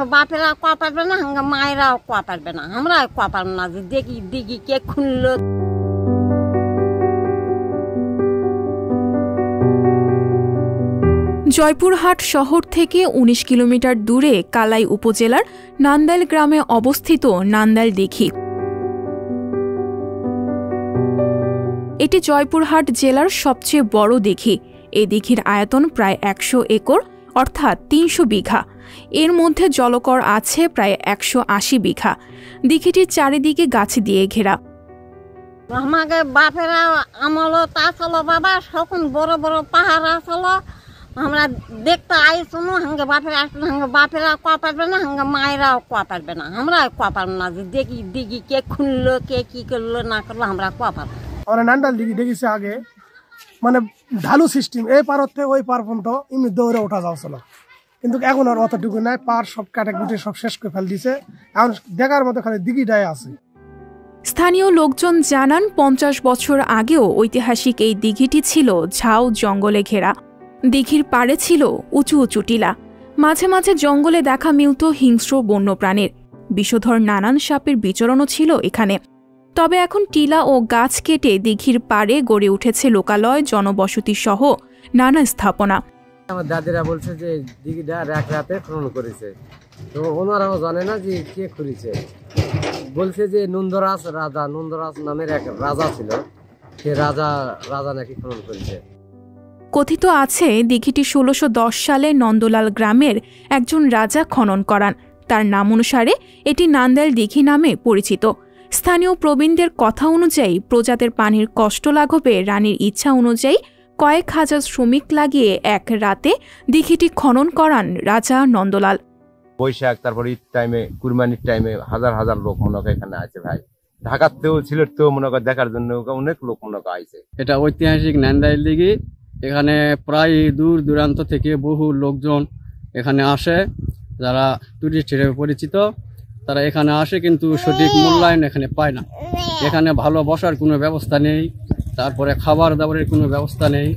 হাঙ্গা বাপেরা কোয়া পারবে না, হাঙ্গা মায়েরাও কোয়া পারবে না, আমরা কোয়া পারব না যে দেখি দেখি কে খুললো। জয়পুরহাট শহর থেকে ১৯ কিলোমিটার দূরে কালাই উপজেলার নান্দাইল গ্রামে অবস্থিত নান্দাইল দিঘি। এটি জয়পুরহাট জেলার সবচেয়ে বড় দিঘি। এই দিঘির আয়তন প্রায় ১০০ একর অর্থাৎ ৩০০ বিঘা। এর মধ্যে জলকর আছে প্রায় ১৮০ বিঘা। দিঘিটির চারিদিকে গাছ দিয়ে ঘেরা। আমাকে বাপেরা আমল তা চলো বাবা, সকল বড় বড় পাহাড় আসলো, আমরা দেখতে আইসুন, হাঙ্গে বাপেরা আসলো, হাঙ্গে বাপেরা কোয়া পারবে না, হাঙ্গে মায়েরাও কোয়া পারবে না, আমরা কোয়া পারব না যে দেখি দেখি কে খুললো কে কি করলো না করলো, আমরা কোয়া পারবো। আমরা নান্দাইল দিঘি দেখেছি আগে, মানে ঢালু সিস্টেম, এই পার থেকে ওই পার পর্যন্ত এমনি দৌড়ে ওঠা যাচ্ছিল, কিন্তু এখন আর অতটুকু নাই, পার সব কাটে কুটে সব শেষ করে ফেল দিছে, এখন দেখার মতো খালি দিঘিটাই আছে। স্থানীয় লোকজন জানান ৫০ বছর আগেও ঐতিহাসিক এই দিঘিটি ছিল ঝাউ জঙ্গলে ঘেরা। দিঘির পাড়ে ছিল উঁচু উঁচু টিলা, মাঝে মাঝে জঙ্গলে দেখা মিলত হিংস্র বন্যপ্রাণীর। বিষধর নানান সাপের বিচরণও ছিল এখানে। তবে এখন টিলা ও গাছ কেটে দিঘির পাড়ে গড়ে উঠেছে লোকালয়, জনবসতি সহ নানা স্থাপনা। আমার দাদিরা বলছে যে দিঘিটা এক রাতে খনন করেছে, তো ওনারাও জানে না যে কে করেছে। বলছে যে নন্দরাজ নামের এক রাজা ছিল, সে রাজা নাকি খনন করেছে। কথিত আছে দিঘিটি ১৬১০ সালে নন্দলাল গ্রামের একজন রাজা খনন করান। তার নাম অনুসারে এটি নান্দাইল দিঘি নামে পরিচিত। স্থানীয় প্রবীণদের কথা অনুযায়ী প্রজাদের পানির কষ্ট লাঘবে রানীর ইচ্ছা অনুযায়ী কয়েক হাজার শ্রমিক লাগিয়ে এক রাতে দিঘিটি খনন করান রাজা নন্দলাল। বৈশাখ, তারপর ঈদ টাইমে, কুরবানির টাইমে হাজার হাজার লোক মনে হয় এখানে আছে ভাই। ঢাকাতেও সিলেটেও মনে হয় দেখার জন্য অনেক লোক মনে হয় আছে। এটা ঐতিহাসিক নান্দাইল দিঘি। এখানে প্রায় দূর দূরান্ত থেকে বহু লোকজন এখানে আসে, যারা টুরিস্ট হিসেবে পরিচিত, তারা এখানে আসে, কিন্তু সঠিক মূল্যায়ন এখানে পায় না। এখানে ভালো বসার কোনো ব্যবস্থা নেই, তারপরে খাবার দাবারের কোনো ব্যবস্থা নেই।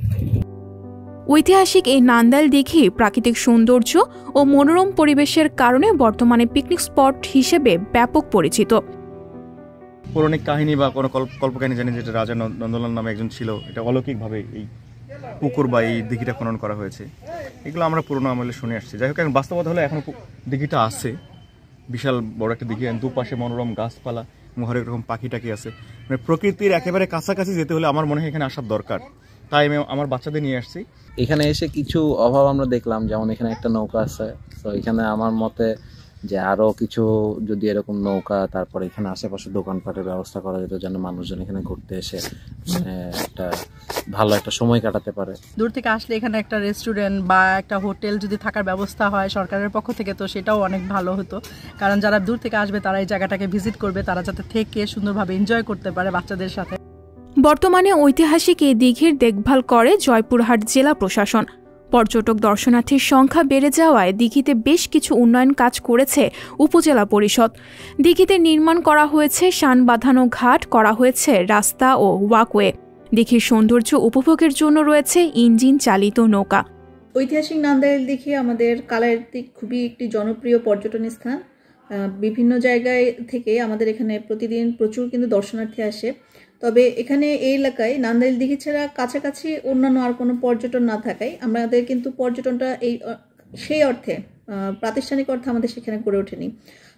ঐতিহাসিক এই নান্দাইল দিঘি প্রাকৃতিক সৌন্দর্য ও মনোরম পরিবেশের কারণে বর্তমানে পিকনিক স্পট হিসেবে ব্যাপক পরিচিত। পৌরাণিক কাহিনী বা কোনো কল্পকাহিনী জানি যেটা রাজা নন্দলাল নামে একজন ছিল, এটা অলৌকিকভাবে এই পুকুর বা এই দিঘিটা খনন করা হয়েছে, এগুলো আমরা পুরোনো আমলে শুনে আসছি। যাই হোক, এখন বাস্তবতা হলে এখন দিঘিটা আছে, বিশাল বড় একটা দিঘি, দুপাশে মনোরম গাছপালা, হরেক রকম পাখি টাকি আছে, মানে প্রকৃতির একেবারে কাছাকাছি যেতে হলে আমার মনে হয় এখানে আসার দরকার। তাই আমি আমার বাচ্চাদের নিয়ে আসছি। এখানে এসে কিছু অভাব আমরা দেখলাম, যেমন এখানে একটা নৌকা আছে, তো এখানে আমার মতে যে আরো কিছু যদি এরকম নৌকা, তারপরে এখানে আশেপাশে দোকানপাটের ব্যবস্থা করা যেত, যেন মানুষজন এখানে ঘুরতে এসে একটা ভালো একটা সময় কাটাতে পারে। দূর থেকে আসলে এখানে একটা রেস্টুরেন্ট বা একটা হোটেল যদি থাকার ব্যবস্থা হয় সরকারের পক্ষ থেকে, তো সেটাও অনেক ভালো হতো, কারণ যারা দূর থেকে আসবে তারা এই জায়গাটাকে ভিজিট করবে, তারা যাতে থেকে সুন্দরভাবে এনজয় করতে পারে বাচ্চাদের সাথে। বর্তমানে ঐতিহাসিক এই দিঘির দেখভাল করে জয়পুরহাট জেলা প্রশাসন। পর্যটক দর্শনার্থীর সংখ্যা বেড়ে যাওয়ায় দিঘিতে বেশ কিছু উন্নয়ন কাজ করেছে উপজেলা পরিষদ। দিঘিতে নির্মাণ করা হয়েছে শান বাঁধানো ঘাট, করা হয়েছে রাস্তা ও ওয়াকওয়ে। দিঘির সৌন্দর্য উপভোগের জন্য রয়েছে ইঞ্জিন চালিত নৌকা। ঐতিহাসিক নান্দাইল দিঘি আমাদের কালাইয়ের খুবই একটি জনপ্রিয় পর্যটন স্থান। বিভিন্ন জায়গায় থেকে আমাদের এখানে প্রতিদিন প্রচুর কিন্তু দর্শনার্থী আসে। তবে এখানে এই এলাকায় নান্দাইল দিঘি ছাড়া কাছাকাছি অন্যান্য আর কোনো পর্যটন না থাকায় আমাদের কিন্তু পর্যটনটা সেই অর্থে প্রাতিষ্ঠানিক অর্থে আমাদের সেখানে গড়ে ওঠেনি।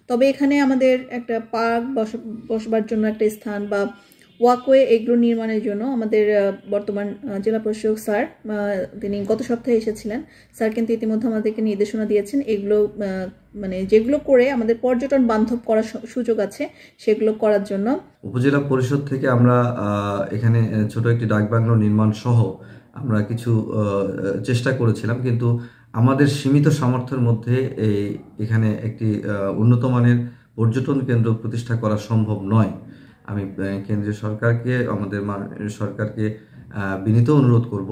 তবে এখানে আমাদের একটা পার্ক, বসবার জন্য একটা স্থান বা ওয়াকওয়ে, এগুলো নির্মাণের জন্য আমাদের বর্তমান জেলা প্রশাসক স্যার, তিনি গত সপ্তাহে এসেছিলেন, স্যার কিন্তু ইতিমধ্যে আমাদেরকে নির্দেশনা দিয়েছেন এগুলো মানে যেগুলো করে আমাদের পর্যটন বান্ধব করার সুযোগ আছে সেগুলো করার জন্য। উপজেলা পরিষদ থেকে আমরা এখানে ছোট একটি ডাকবাংলো নির্মাণ সহ আমরা কিছু চেষ্টা করেছিলাম, কিন্তু আমাদের সীমিত সামর্থ্যের মধ্যে এখানে একটি উন্নত মানের পর্যটন কেন্দ্র প্রতিষ্ঠা করা সম্ভব নয়। আমি কেন্দ্রীয় সরকারকে, আমাদের সরকারকে বিনীত অনুরোধ করব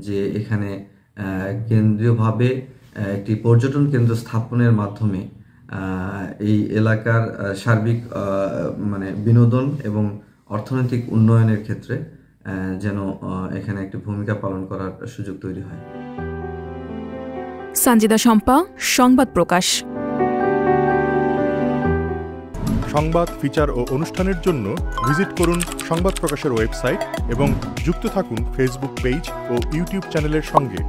যে এখানে কেন্দ্রীয়ভাবে একটি পর্যটন কেন্দ্র স্থাপনের মাধ্যমে এই এলাকার সার্বিক মানে বিনোদন এবং অর্থনৈতিক উন্নয়নের ক্ষেত্রে যেন এখানে একটি ভূমিকা পালন করার সুযোগ তৈরি হয়। সঞ্জিদা শম্পা, সংবাদ প্রকাশ। সংবাদ, ফিচার ও অনুষ্ঠানের জন্য ভিজিট করুন সংবাদ প্রকাশের ওয়েবসাইট এবং যুক্ত থাকুন ফেসবুক পেজ ও ইউটিউব চ্যানেলের সঙ্গে।